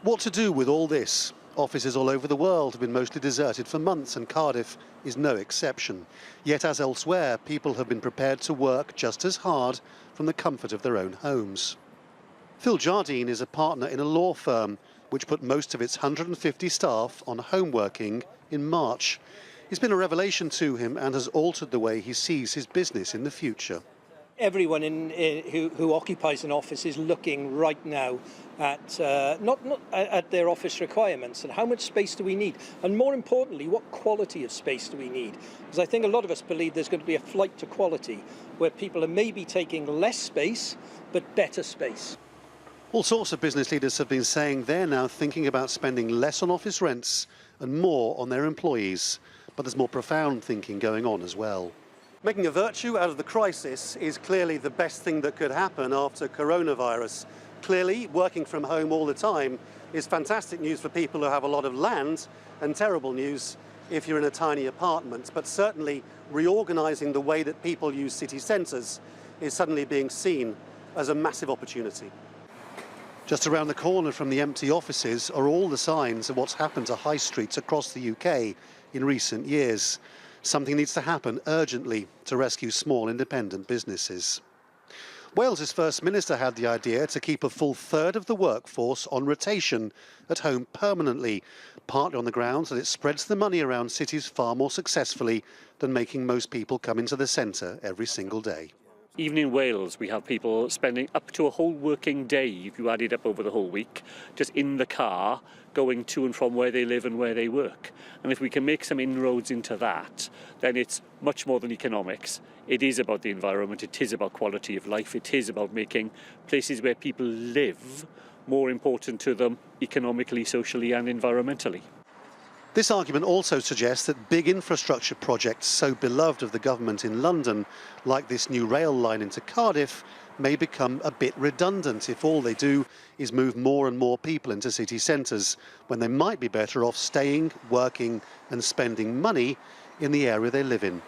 What to do with all this? Offices all over the world have been mostly deserted for months, and Cardiff is no exception. Yet, as elsewhere, people have been prepared to work just as hard from the comfort of their own homes. Phil Jardine is a partner in a law firm which put most of its 150 staff on home working in March. It's been a revelation to him and has altered the way he sees his business in the future. Everyone who occupies an office is looking right now at not at their office requirements and how much space do we need, and more importantly, what quality of space do we need? Because I think a lot of us believe there's going to be a flight to quality where people are maybe taking less space but better space. All sorts of business leaders have been saying they're now thinking about spending less on office rents and more on their employees. But there's more profound thinking going on as well. Making a virtue out of the crisis is clearly the best thing that could happen after coronavirus. Clearly, working from home all the time is fantastic news for people who have a lot of land, and terrible news if you're in a tiny apartment. But certainly, reorganising the way that people use city centres is suddenly being seen as a massive opportunity. Just around the corner from the empty offices are all the signs of what's happened to high streets across the UK in recent years. Something needs to happen urgently to rescue small independent businesses. Wales's First Minister had the idea to keep a full third of the workforce on rotation at home permanently, partly on the grounds that it spreads the money around cities far more successfully than making most people come into the centre every single day. Even in Wales, we have people spending up to a whole working day, if you add it up over the whole week, just in the car, going to and from where they live and where they work. And if we can make some inroads into that, then it's much more than economics. It is about the environment, it is about quality of life, it is about making places where people live more important to them economically, socially and environmentally. This argument also suggests that big infrastructure projects so beloved of the government in London, like this new rail line into Cardiff, may become a bit redundant if all they do is move more and more people into city centres, when they might be better off staying, working and spending money in the area they live in.